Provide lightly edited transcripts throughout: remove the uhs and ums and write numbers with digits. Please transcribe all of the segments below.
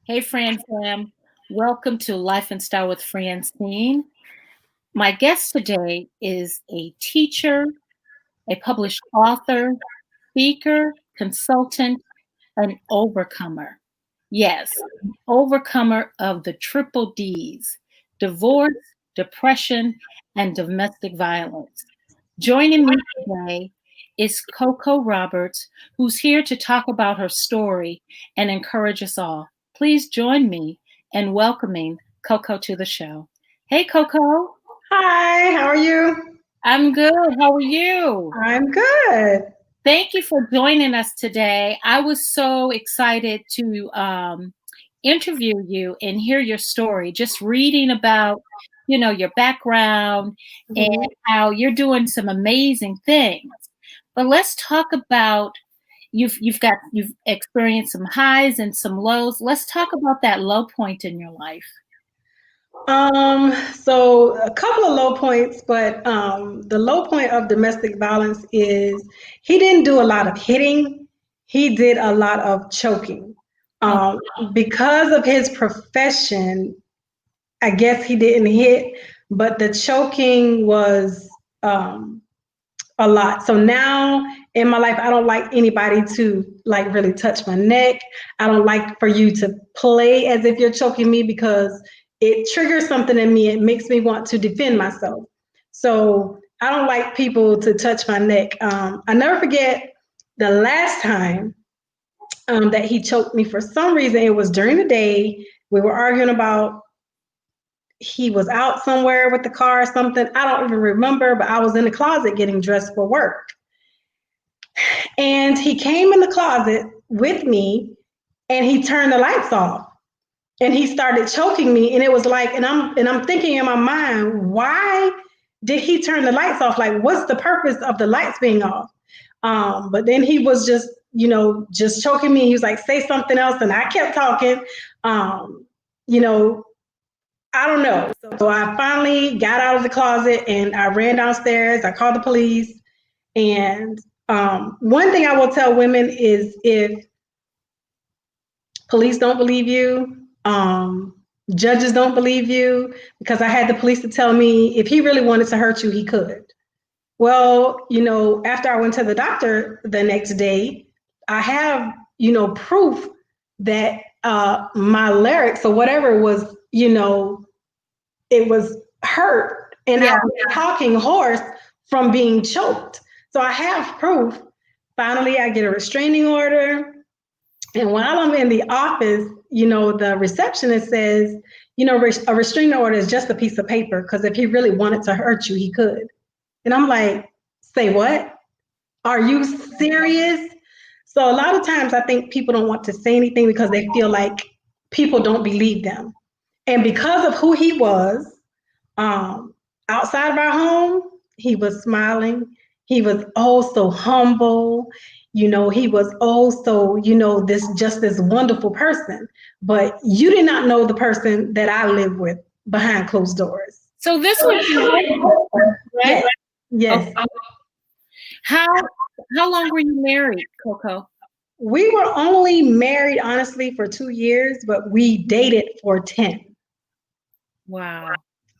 Hey, Fran. Welcome to Life and Style with Francyne. My guest today is a teacher, a published author, speaker, consultant, an overcomer. Yes, an overcomer of the triple D's: divorce, depression, and domestic violence. Joining me today is Coco Roberts, who's here to talk about her story and encourage us all. Please join me in welcoming Coco to the show. Hey, Coco. Hi, how are you? I'm good. How are you? I'm good. Thank you for joining us today. I was so excited to interview you and hear your story, just reading about, your background and Mhm. how you're doing some amazing things. But let's talk about you've experienced some highs and some lows. Let's talk about that low point in your life. So a couple of low points, but the low point of domestic violence is he didn't do a lot of hitting. He did a lot of choking. Oh, Um, because of his profession, I guess he didn't hit, but the choking was um, a lot. So now in my life, I don't like anybody to like really touch my neck. I don't like for you to play as if you're choking me because it triggers something in me. It makes me want to defend myself. So I don't like people to touch my neck. I never forget the last time that he choked me. For some reason, it was during the day. We were arguing about he was out somewhere with the car or something. I don't even remember, but I was in the closet getting dressed for work. And he came in the closet with me and he turned the lights off and he started choking me. And it was like, and I'm thinking in my mind, why did he turn the lights off? Like, what's the purpose of the lights being off? But then he was just, just choking me. He was like, say something else. And I kept talking. Um, you know, I don't know. So I finally got out of the closet and I ran downstairs. I called the police. And one thing I will tell women is if police don't believe you, judges don't believe you, because I had the police to tell me if he really wanted to hurt you, he could. Well, after I went to the doctor the next day, I have, proof that my larynx or whatever was, it was hurt and I yeah. was talking hoarse from being choked. So I have proof. Finally, I get a restraining order. And while I'm in the office, the receptionist says, a restraining order is just a piece of paper because if he really wanted to hurt you, he could. And I'm like, say what? Are you serious? So a lot of times I think people don't want to say anything because they feel like people don't believe them. And because of who he was, um, outside of our home, he was smiling. He was oh so humble. He was oh so, this wonderful person. But you did not know the person that I live with behind closed doors. So this was your husband, Yes, correct? yes. Okay. How how long were you married, Coco? We were only married, honestly, for 2 years, but we dated for 10. Wow.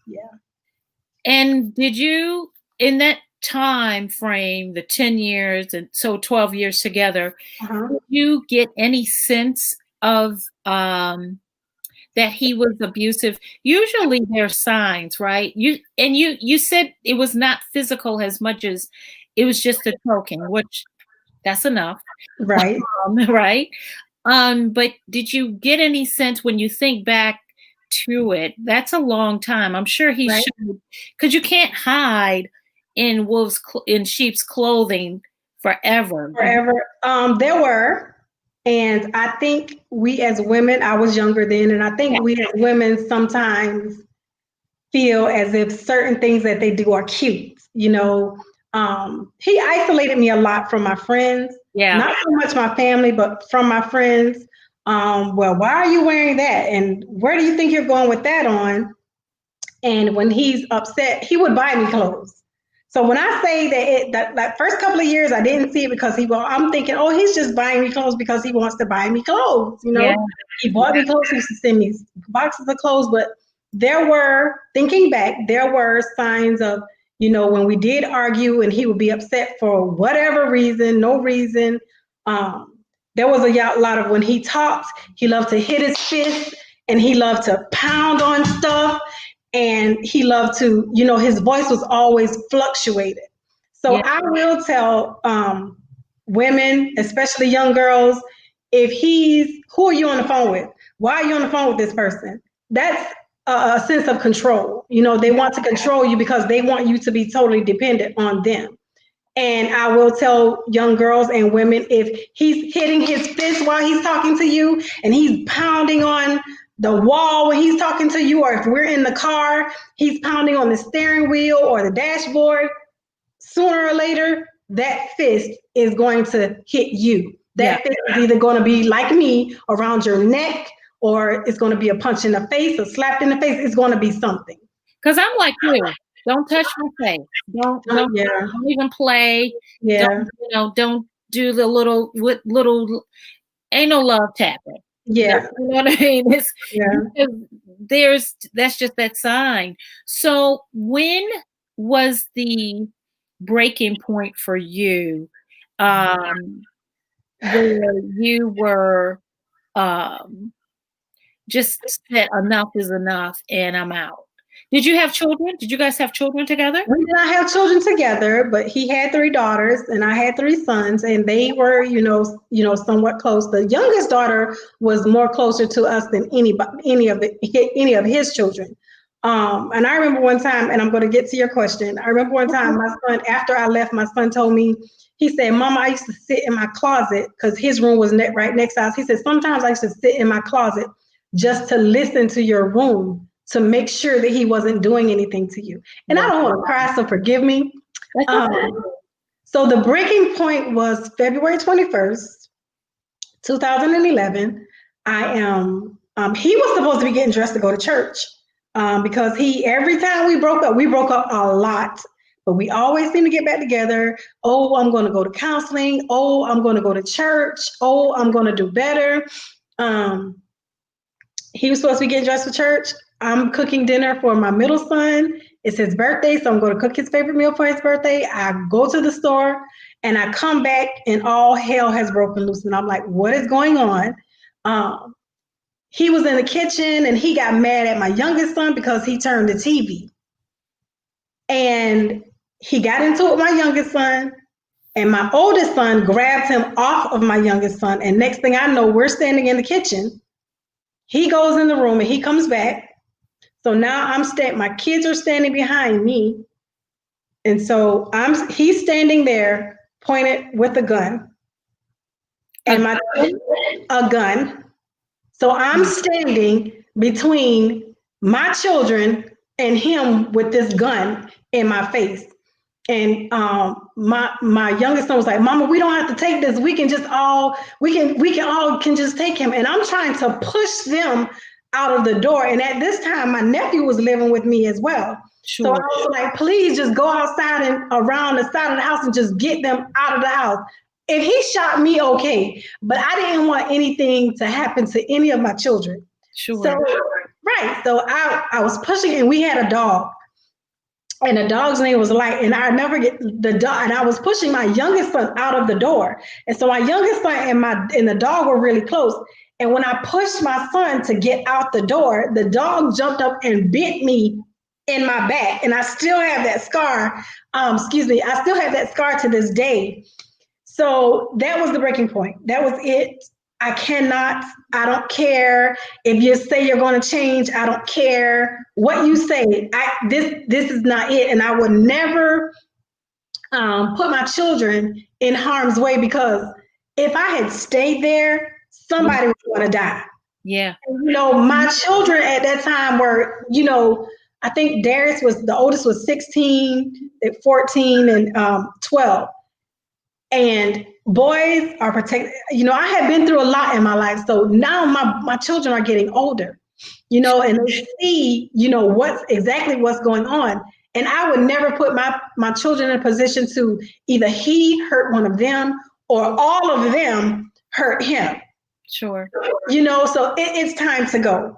Yeah. And did you, in that time frame, the 10 years and so 12 years together, Uh-huh. did you get any sense of that he was abusive? Usually there are signs, right? You said it was not physical as much as it was just a choking, which that's enough, Right. right? But did you get any sense when you think back to it? That's a long time. I'm sure he Right. should, because you can't hide in in sheep's clothing forever. Forever. There were, and I think we as women, I was younger then, and I Yeah, think we as women sometimes feel as if certain things that they do are cute. He isolated me a lot from my friends, yeah, not so much my family, but from my friends. Well, why are you wearing that? And where do you think you're going with that on? And when he's upset, he would buy me clothes. So when I say that first couple of years I didn't see it because I'm thinking, oh, he's just buying me clothes because he wants to buy me clothes. Yeah. He bought me clothes. He used to send me boxes of clothes. But thinking back, there were signs of, when we did argue and he would be upset for whatever reason, no reason. There was a lot of when he talked, he loved to hit his fist and he loved to pound on stuff. And he loved to, his voice was always fluctuated. So Yeah. I will tell women, especially young girls, who are you on the phone with? Why are you on the phone with this person? That's a sense of control. They want to control you because they want you to be totally dependent on them. And I will tell young girls and women, if he's hitting his fist while he's talking to you and he's pounding on the wall when he's talking to you, or if we're in the car, he's pounding on the steering wheel or the dashboard, sooner or later, that fist is going to hit you. That fist is either going to be like me around your neck, or it's going to be a punch in the face, a slap in the face. It's going to be something. Because I'm like you. Don't touch my face. Don't even play. Yeah. Don't do the little ain't no love tapping. Yeah. You know what I mean? That's just that sign. So when was the breaking point for you where you were just said enough is enough and I'm out? Did you have children? Did you guys have children together? We did not have children together, but he had 3 daughters and I had 3 sons, and they were, somewhat close. The youngest daughter was more closer to us than any of his children. And I remember one time, and I'm going to get to your question. I remember one time my son, after I left, my son told me, he said, Mama, I used to sit in my closet because his room was right next to us. He said, sometimes I used to sit in my closet just to listen to your room, to make sure that he wasn't doing anything to you. And I don't want to cry, so forgive me. So the breaking point was February 21st, 2011. He was supposed to be getting dressed to go to church because every time we broke up a lot, but we always seem to get back together. Oh, I'm going to go to counseling. Oh, I'm going to go to church. Oh, I'm going to do better. He was supposed to be getting dressed for church. I'm cooking dinner for my middle son. It's his birthday, so I'm going to cook his favorite meal for his birthday. I go to the store and I come back and all hell has broken loose. And I'm like, what is going on? He was in the kitchen and he got mad at my youngest son because he turned the TV. And he got into it with my youngest son, and my oldest son grabbed him off of my youngest son. And next thing I know, we're standing in the kitchen. He goes in the room and he comes back. So now my kids are standing behind me. And so he's standing there pointed with a gun. And a gun. So I'm standing between my children and him with this gun in my face. And my youngest son was like, Mama, we don't have to take this. We can all just take him. And I'm trying to push them out of the door. And at this time, my nephew was living with me as well. Sure. So I was like, please just go outside and around the side of the house and just get them out of the house. If he shot me, okay, but I didn't want anything to happen to any of my children. Sure. So, right. So I was pushing, and we had a dog. And the dog's name was Light, and I never get the dog. And I was pushing my youngest son out of the door, and so my youngest son and the dog were really close. And when I pushed my son to get out the door, the dog jumped up and bit me in my back, and I still have that scar. I still have that scar to this day. So that was the breaking point. That was it. I don't care if you say you're going to change. I don't care what you say. This is not it. And I would never put my children in harm's way, because if I had stayed there, somebody was going to die. Yeah. And, my children at that time were, I think Darius the oldest was 16, 14, and 12. And boys are protected. I have been through a lot in my life. So now my children are getting older, and they see, what's going on. And I would never put my children in a position to either he hurt one of them or all of them hurt him. Sure. So it's time to go.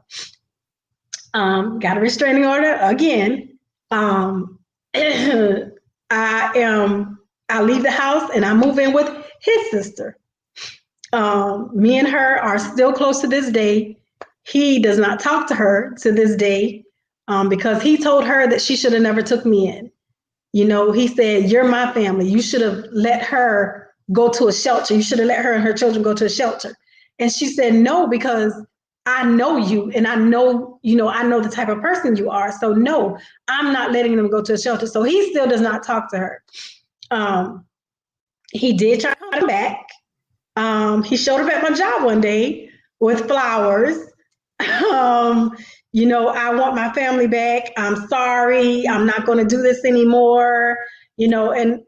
Got a restraining order again. I leave the house and I move in with his sister. Me and her are still close to this day. He does not talk to her to this day because he told her that she should have never took me in. He said, "You're my family. You should have let her go to a shelter. You should have let her and her children go to a shelter." And she said, "No, because I know you and I know the type of person you are. So no, I'm not letting them go to a shelter." So he still does not talk to her. He did try to come back. He showed up at my job one day with flowers. I want my family back. I'm sorry. I'm not going to do this anymore. And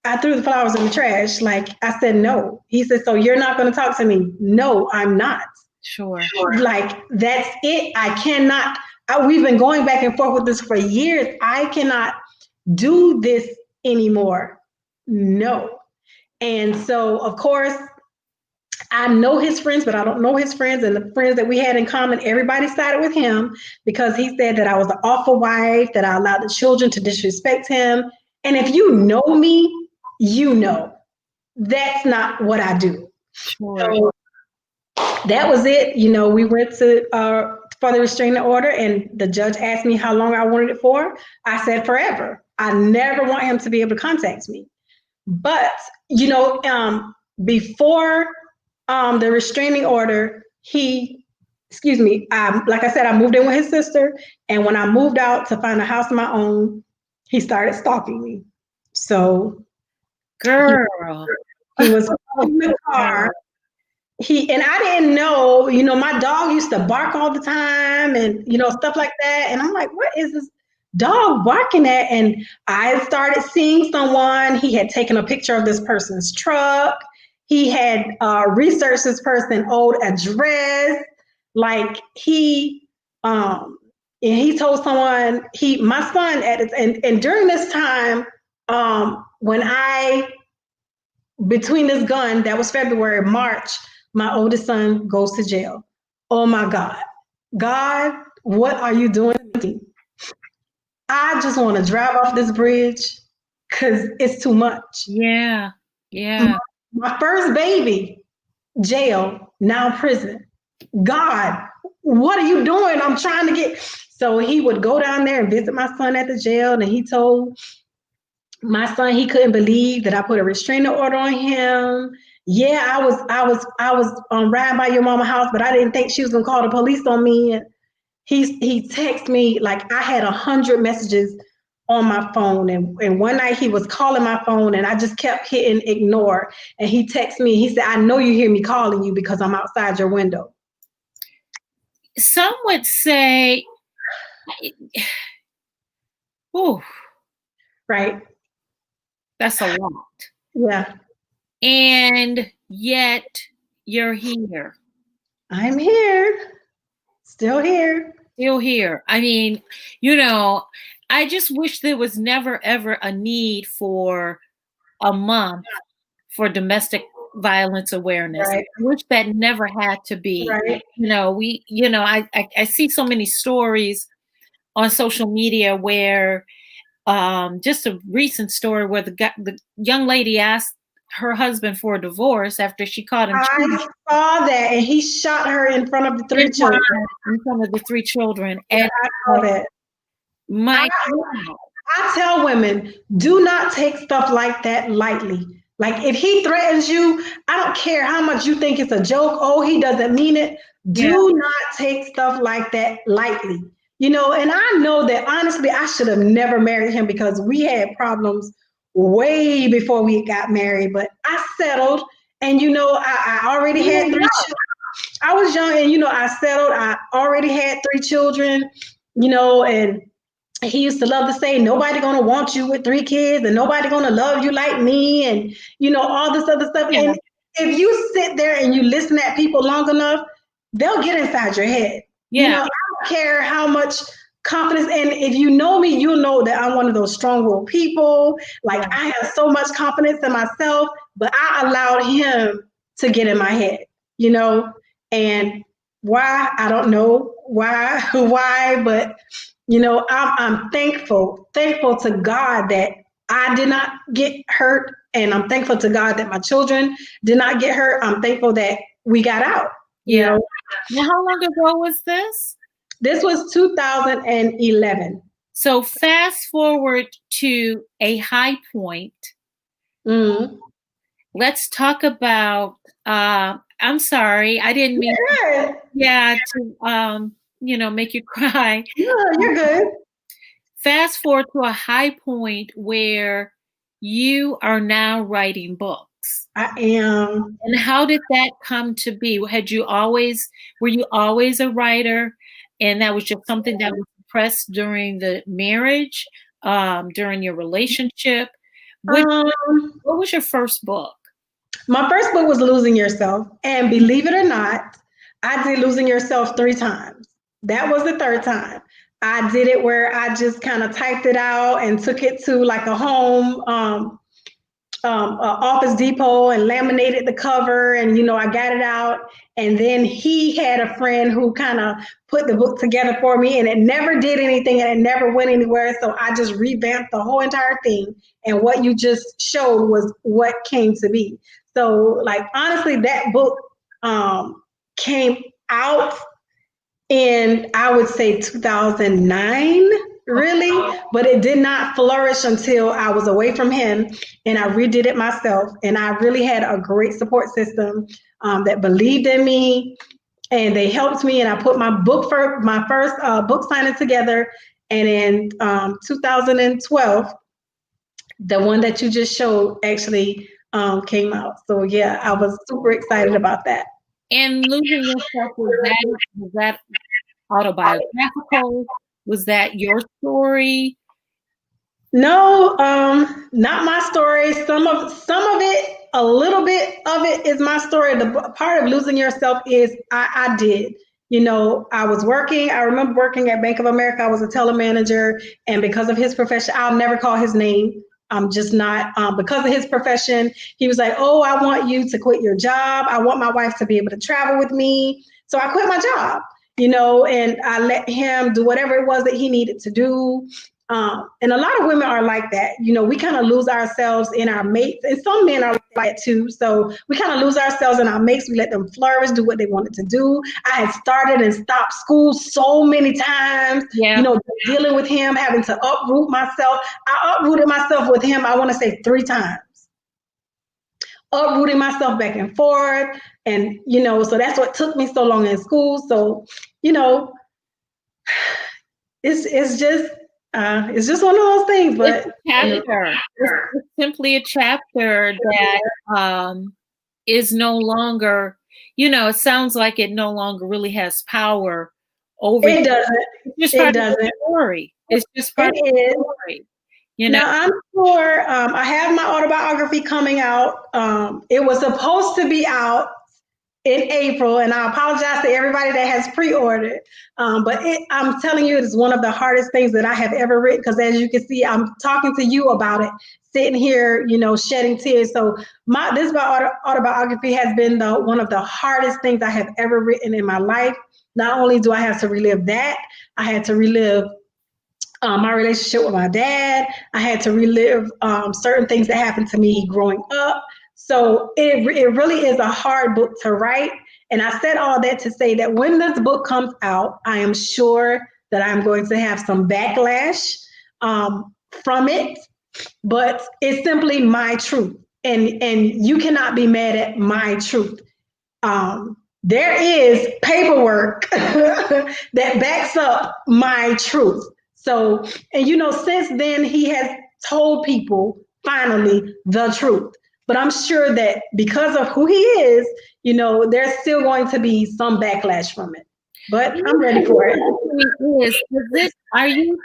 I threw the flowers in the trash. Like I said, no. He said, "So you're not going to talk to me?" "No, I'm not." Sure. Like, that's it. I cannot. We've been going back and forth with this for years. I cannot do this anymore. No. And so, of course, I know his friends, but I don't know his friends. And the friends that we had in common, everybody sided with him because he said that I was an awful wife, that I allowed the children to disrespect him. And if you know me, that's not what I do. Sure. So that was it. We went to for the restraining order, and the judge asked me how long I wanted it for. I said forever. I never want him to be able to contact me. But before the restraining order, like I said, I moved in with his sister, and when I moved out to find a house of my own, he started stalking me. So, girl, he was in the car. And I didn't know, my dog used to bark all the time and, stuff like that. And I'm like, what is this dog barking at? And I started seeing someone. He had taken a picture of this person's truck. He had researched this person's old address. Like and he told someone, my son and during this time, between this gun, that was February, March, my oldest son goes to jail. Oh my God. God, what are you doing to me? I just want to drive off this bridge because it's too much. Yeah. Yeah. My first baby, jail, now prison. God, what are you doing? I'm trying to get. So he would go down there and visit my son at the jail, and he told my son he couldn't believe that I put a restraining order on him. Yeah, I was riding by your mama's house, but I didn't think she was gonna call the police on me. And he texted me like I had 100 messages on my phone, and one night he was calling my phone, and I just kept hitting ignore. And he texted me. He said, "I know you hear me calling you because I'm outside your window." Some would say, "Oh, right, that's a lot." Yeah. And yet you're here. I'm here. Still here. Still here. I mean, I just wish there was never, ever a need for a month for domestic violence awareness. Right. I wish that never had to be. Right. I see so many stories on social media where just a recent story where the young lady asked her husband for a divorce after she caught him cheating. I saw that, and he shot her in front of the three children. In front of the three children. Yeah, and I saw that. I tell women, do not take stuff like that lightly. Like, if he threatens you, I don't care how much you think it's a joke. Oh, he doesn't mean it. Do not take stuff like that lightly. And I know that honestly, I should have never married him because we had problems way before we got married. But I settled, and I already had 3 children. I was young, and I settled. I already had 3 children. And he used to love to say, "Nobody gonna want you with 3 kids, and nobody gonna love you like me," and all this other stuff. Yeah. And if you sit there and you listen at people long enough, they'll get inside your head. Yeah. I don't care how much confidence. And if you know me, you'll know that I'm one of those strong-willed people. Like, Yeah. I have so much confidence in myself, but I allowed him to get in my head, you know, and why, I don't know why, why, but you know, I'm thankful to God that I did not get hurt, and I'm thankful to God that my children did not get hurt. I'm thankful that we got out. You Yeah. know, Now, how long ago was this? this was 2011. So fast forward to a high point. Mm. Let's talk about, I'm sorry, I didn't mean, Yeah, yeah, to, make you cry. you're good. Fast forward to a high point where you are now writing books. I am. And how did that come to be? Were you always a writer, and that was just something that was suppressed during the marriage, during your relationship? What Um, what was your first book? my first book was Losing Yourself, and believe it or not, I did Losing Yourself 3 times. That was the third time. I did it where I just kind of typed it out and took it to like a home Office Depot and laminated the cover, and you know, I got it out. And then he had a friend who kind of put the book together for me, and it never did anything and it never went anywhere. So I just revamped the whole entire thing, and what you just showed was what came to be. So, like, honestly, that book came out in, I would say, 2009, really, but it did not flourish until I was away from him and I redid it myself. And I really had a great support system that believed in me, and they helped me. And I put my first book signing together. And in 2012, the one that you just showed actually came out. So yeah, I was super excited about that. And losing yourself, was that autobiographical? Was that your story? No, not my story. Some of it, a little bit of it is my story. The part of losing yourself is I did. You know, I was working. I remember working at Bank of America. I was a teller manager, and because of his profession, I'll never call his name. I'm just not. Because of his profession, he was like, "Oh, I want you to quit your job. I want my wife to be able to travel with me." So I quit my job. You know, and I let him do whatever it was that he needed to do. And a lot of women are like that. You know, we kind of lose ourselves in our mates, and some men are like that too. So we kind of lose ourselves in our mates. We let them flourish, do what they wanted to do. I had started and stopped school so many times, you Yeah. know, dealing with him, having to uproot myself. I uprooted myself with him, I want to say 3 times, uprooting myself back and forth. And, you know, so that's what took me so long in school. So, you know, it's just one of those things. It's But a chapter. It's simply a chapter that is no longer, it sounds like it no longer really has power over you. it doesn't. It's just It part of the doesn't. story. It's just part of It the is. story. You know, Now I'm sure I have my autobiography coming out. It was supposed to be out in April, and I apologize to everybody that has pre-ordered. But I'm telling you, it is one of the hardest things that I have ever written, because as you can see, I'm talking to you about it, sitting here, you know, shedding tears. So this autobiography has been one of the hardest things I have ever written in my life. Not only do I have to relive that, I had to relive my relationship with my dad. I had to relive certain things that happened to me growing up. So it really is a hard book to write. And I said all that to say that when this book comes out, I am sure that I'm going to have some backlash from it, but it's simply my truth. And you cannot be mad at my truth. There is paperwork that backs up my truth. So, and you know, since then, he has told people finally the truth. But I'm sure that because of who he is, you know, there's still going to be some backlash from it. But I'm ready for it. are you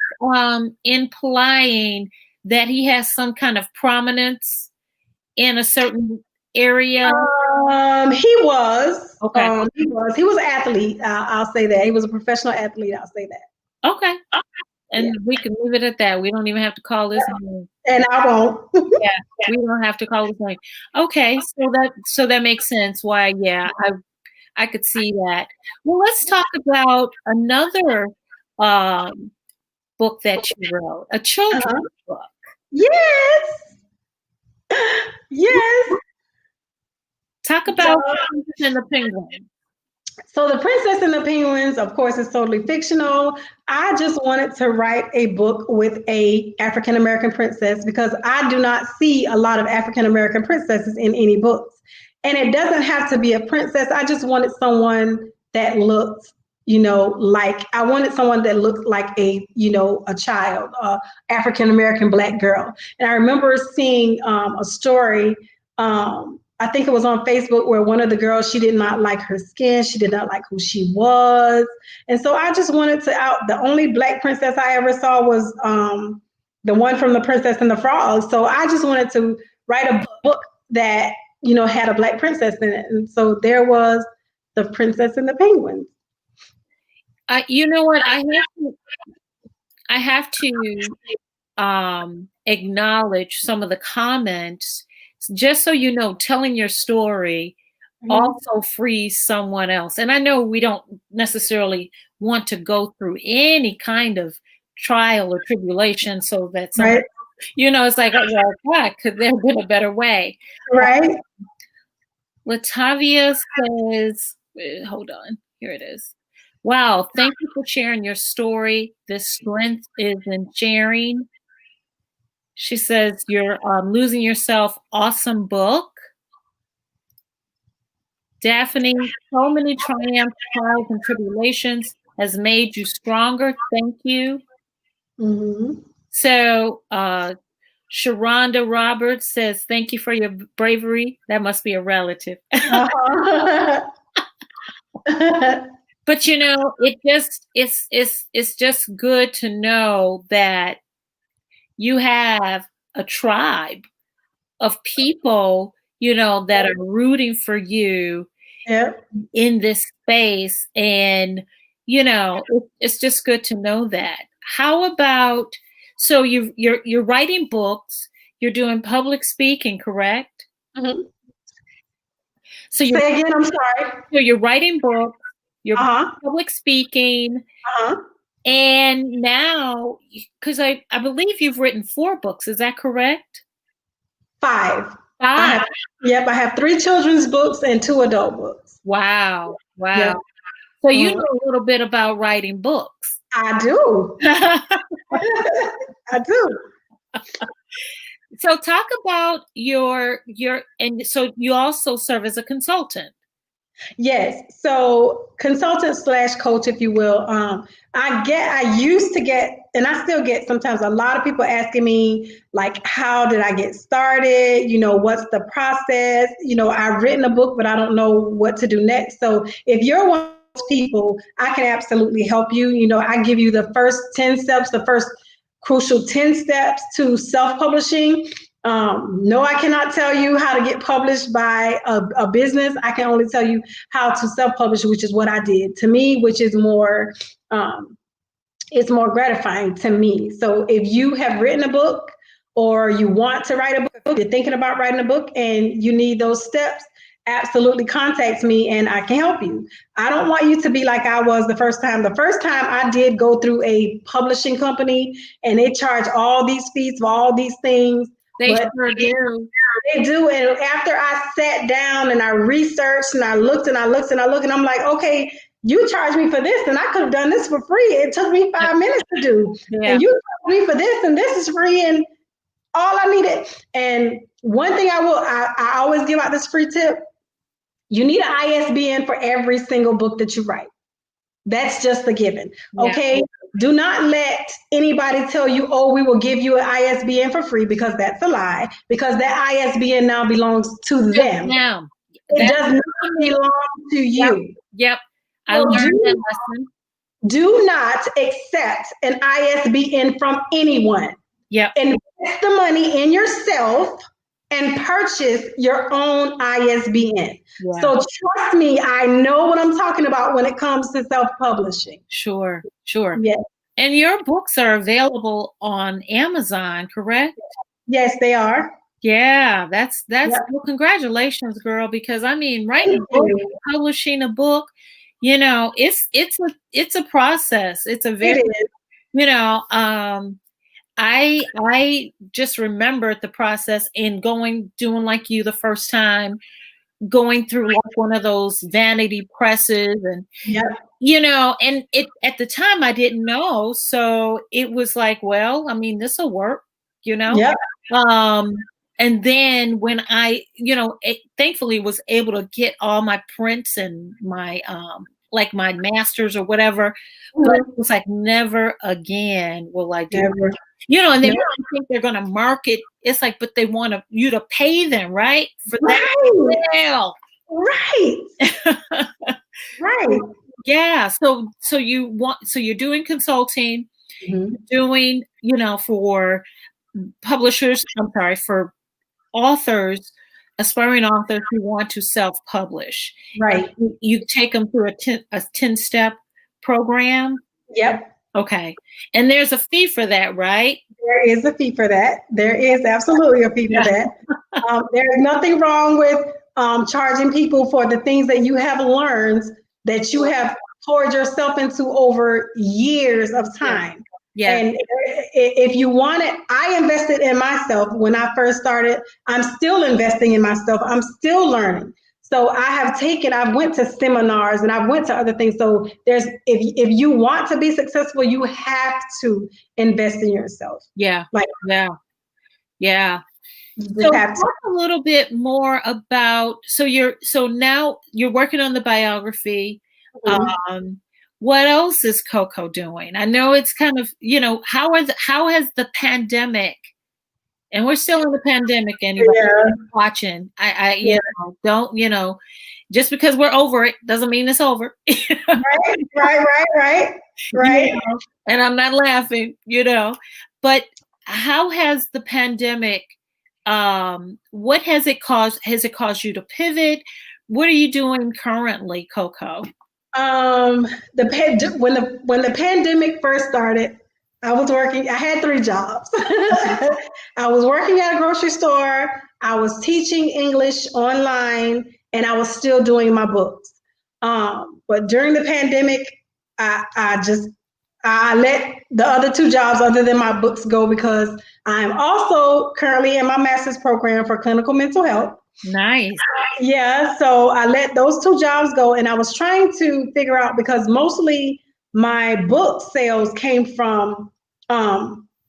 implying that he has some kind of prominence in a certain area? He was. Okay. He was an athlete. I'll say that. He was a professional athlete. I'll say that. Okay. And we can leave it at that. We don't even have to call this name. And I won't. Yeah, we don't have to call this name. Okay, so that makes sense. Why? Yeah, I could see that. Well, let's talk about another um, book that you wrote, a children's Uh-huh. book. Yes. Yes. Talk So, about Princess and the Penguin. so the Princess and the Penguins, of course, is totally fictional. I just wanted to write a book with a African American princess because I do not see a lot of African American princesses in any books. And it doesn't have to be a princess. I just wanted someone that looked, like I wanted someone that looked like a child, African American Black girl. And I remember seeing a story. I think it was on Facebook where one of the girls, she did not like her skin. She did not like who she was. And so I just wanted to out. The only Black princess I ever saw was the one from The Princess and the Frog. So I just wanted to write a book that, had a Black princess in it. And so there was The Princess and the Penguins. You know what? I have to acknowledge some of the comments. Just so you know, telling your story also frees someone else. And I know we don't necessarily want to go through any kind of trial or tribulation so that someone, Right. it's like, oh, well, God, could there have been a better way? Right. Latavia says, hold on, here it is. Wow, thank you for sharing your story. This strength is in sharing. She says, you're losing yourself. Awesome book. Daphne, so many triumphs, trials, and tribulations has made you stronger. Thank you. Mm-hmm. So, Sharonda Roberts says, thank you for your bravery. That must be a relative. Uh-huh. But it's just good to know that you have a tribe of people, that are rooting for you in this space. And, it's just good to know that. How about, so you're writing books, you're doing public speaking, correct? Mm-hmm. So Say again, I'm sorry. So you're writing books, you're Uh-huh. public speaking, Uh-huh. and now, because I believe you've written 4 books, is that correct? 5. 5. I have 3 children's books and 2 adult books. Wow. Yep. So you know a little bit about writing books. I do. I do. So talk about your and so you also serve as a consultant. Yes. So consultant / coach, if you will. I used to get, and I still get sometimes a lot of people asking me, like, how did I get started? What's the process? I've written a book, but I don't know what to do next. So if you're one of those people, I can absolutely help you. I give you the first 10 steps, the first crucial 10 steps to self-publishing. No, I cannot tell you how to get published by a business. I can only tell you how to self-publish, which is what I did to me, which is more, it's more gratifying to me. So if you have written a book or you want to write a book, you're thinking about writing a book and you need those steps, absolutely contact me and I can help you. I don't want you to be like I was the first time. The first time I did go through a publishing company and they charge all these fees for all these things. They sure do. They do. And after I sat down and I researched and I looked and I looked and I looked and I'm like, okay, you charged me for this and I could have done this for free. It took me 5 minutes to do. Yeah. And you charged me for this and this is free and all I needed. And one thing I always give out this free tip. You need an ISBN for every single book that you write. That's just a given. Okay. Yeah. Do not let anybody tell you, oh, we will give you an ISBN for free, because that's a lie, because that ISBN now belongs to them. Now, it does not belong to you. Yep. I learned that lesson. Do not accept an ISBN from anyone. Yep. Invest the money in yourself and purchase your own ISBN. Yeah. So trust me, I know what I'm talking about when it comes to self-publishing. Sure. Yes. And your books are available on Amazon, correct? Yes, they are. Yeah, that's Yep. well, congratulations, girl, because I mean, writing Thank a book, you. publishing a book, you know, it's a process. It's a very, It is. you know, I just remembered the process and doing like you the first time, going through like one of those vanity presses and Yep. and it at the time I didn't know, so it was like, well, I mean, this'll work, you know? Yep. Um, and then when thankfully was able to get all my prints and my like my masters or whatever, but it Mhm. was like never again will I do Never. and they No. really think they're gonna market. It's like, but they want you to pay them, right? For that Right. sale. Right. Right. Yeah. So you're doing consulting, Mhm. doing, for publishers, I'm sorry, for authors, aspiring authors who want to self-publish. And Right. you take them through a 10-step program. Yep. Okay. And there's a fee for that, right? There is a fee for that. There is absolutely a fee for Yeah. that. There's nothing wrong with charging people for the things that you have learned that you have poured yourself into over years of Yeah. time. Yeah. And if you want it, I invested in myself when I first started. I'm still investing in myself. I'm still learning. So I've went to seminars and I've went to other things. So if you want to be successful, you have to invest in yourself. Yeah. Like Yeah. Yeah. you So just have to. talk a little bit more about so now you're working on the biography. Mhm. Um, what else is Coco doing? I know it's kind of, how has the pandemic, and we're still in the pandemic, anybody Yeah, watching. I yeah. don't, just because we're over it doesn't mean it's over. Right, right, right, right, You right. and I'm not laughing, but how has the pandemic, what has it caused? Has it caused you to pivot? What are you doing currently, Coco? When the pandemic first started, I was working. I had three jobs. I was working at a grocery store. I was teaching English online, and I was still doing my books. But during the pandemic, I let the other two jobs, other than my books, go because I'm also currently in my master's program for clinical mental health. Nice. Yeah, so I let those two jobs go, and I was trying to figure out because mostly my book sales came from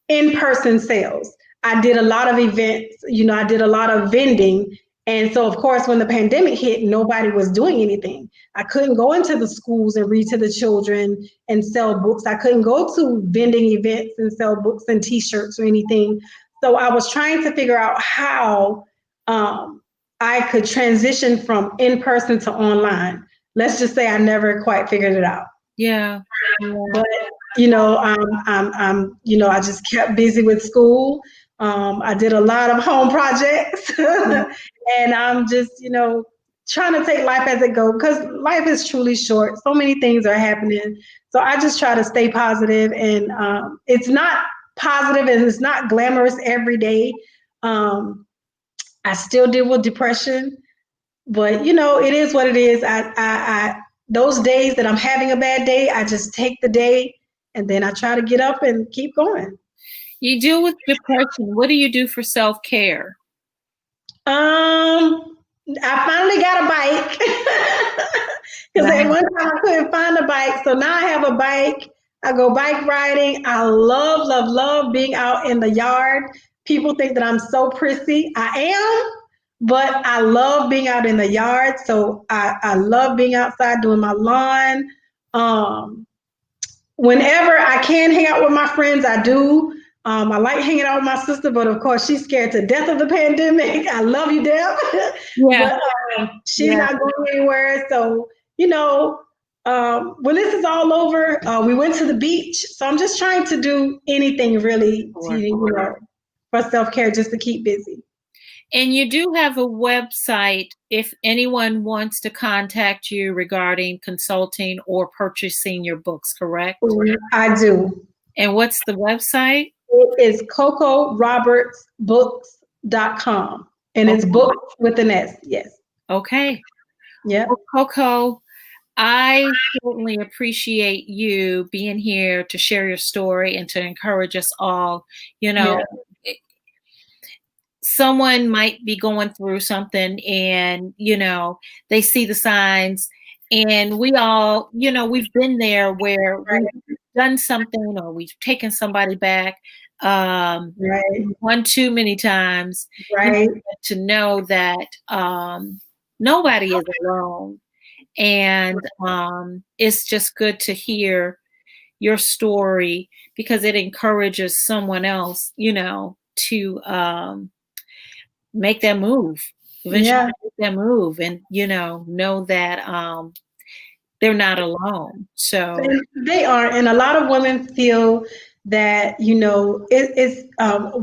in-person sales. I did a lot of events, I did a lot of vending. And so, of course, when the pandemic hit, nobody was doing anything. I couldn't go into the schools and read to the children and sell books. I couldn't go to vending events and sell books and T-shirts or anything. So I was trying to figure out how I could transition from in person to online. Let's just say I never quite figured it out. Yeah. Yeah. But I just kept busy with school. I did a lot of home projects, and I'm just, trying to take life as it goes because life is truly short. So many things are happening. So I just try to stay positive, and it's not positive and it's not glamorous every day. Um, I still deal with depression, but it is what it is. Those days that I'm having a bad day, I just take the day and then I try to get up and keep going. You deal with depression. What do you do for self-care? I finally got a bike because at Nice. one time I couldn't find a bike. So now I have a bike. I go bike riding. I love, love, love being out in the yard. People think that I'm so prissy. I am, but I love being out in the yard. So I love being outside doing my lawn. Um, Whenever I can hang out with my friends, I do. I like hanging out with my sister, but of course, she's scared to death of the pandemic. I love you, Deb, Yeah. but she's Yeah. not going anywhere. So, when this is all over, we went to the beach. So I'm just trying to do anything really to, Sure. for self care, just to keep busy. And you do have a website if anyone wants to contact you regarding consulting or purchasing your books, correct? I do. And what's the website? It is CocoRobertsBooks.com. And it's Okay. books with an S. Yes. Okay. Yep. Well, Coco, I certainly appreciate you being here to share your story and to encourage us all. You know, Yeah. someone might be going through something and, they see the signs, and we all, we've been there where we've Right. done something or we've taken somebody back Right. one too many times, Right. to know that nobody is alone. And it's just good to hear your story because it encourages someone else, to make that move, eventually Yeah. make that move, and know that they're not alone. So They are, and a lot of women feel that it's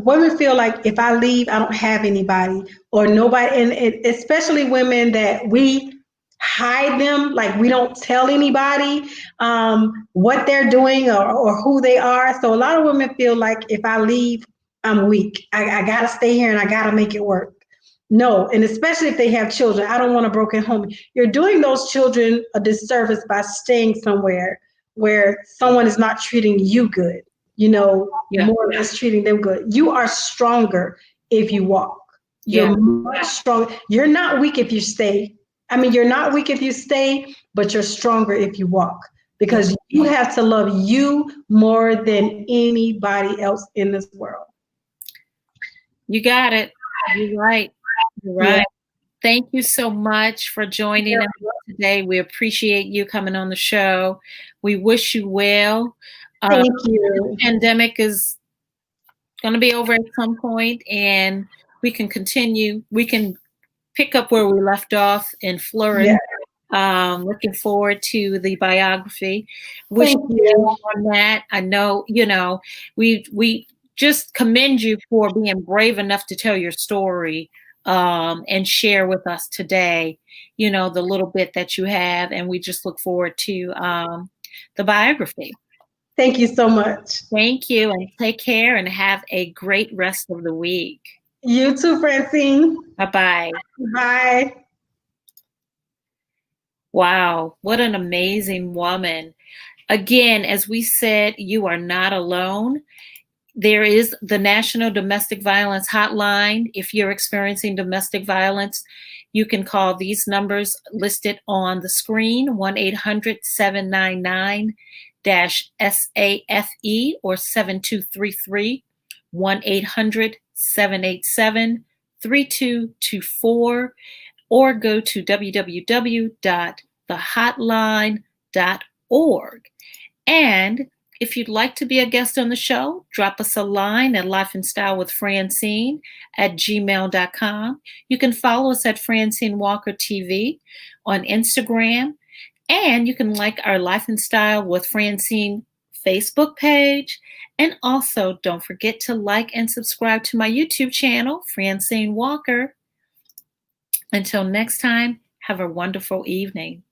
women feel like if I leave, I don't have anybody or nobody, and especially women that we hide them, like we don't tell anybody what they're doing or who they are. So a lot of women feel like if I leave, I'm weak. I gotta stay here and I gotta make it work. No, and especially if they have children, I don't want a broken home. You're doing those children a disservice by staying somewhere where someone is not treating you good, yeah, more or less treating them good. You are stronger if you walk. yeah, You're much strong. You're not weak if you stay. I mean, you're not weak if you stay, but you're stronger if you walk yeah. because you have to love you more than anybody else in this world. You got it. You're right. You're Yeah. right. Thank you so much for joining us today. We appreciate you coming on the show. We wish you well. Thank This you. pandemic is going to be over at some point, and we can continue. We can pick up where we left off and flourish. Yeah. Looking forward to the biography. Wish Thank you you. well on that. I know, we just commend you for being brave enough to tell your story and share with us today, the little bit that you have. And we just look forward to the biography. Thank you so much. Thank you, and take care and have a great rest of the week. You too, Francine. Bye bye. Bye. Wow, what an amazing woman. Again, as we said, you are not alone. There is the National Domestic Violence Hotline. If you're experiencing domestic violence, you can call these numbers listed on the screen, 1-800-799-SAFE or 7233, 1-800-787-3224, or go to www.thehotline.org. And if you'd like to be a guest on the show, drop us a line at lifeandstylewithfrancine@gmail.com. You can follow us at Francine Walker TV on Instagram. And you can like our Life and Style with Francine Facebook page. And also, don't forget to like and subscribe to my YouTube channel, Francine Walker. Until next time, have a wonderful evening.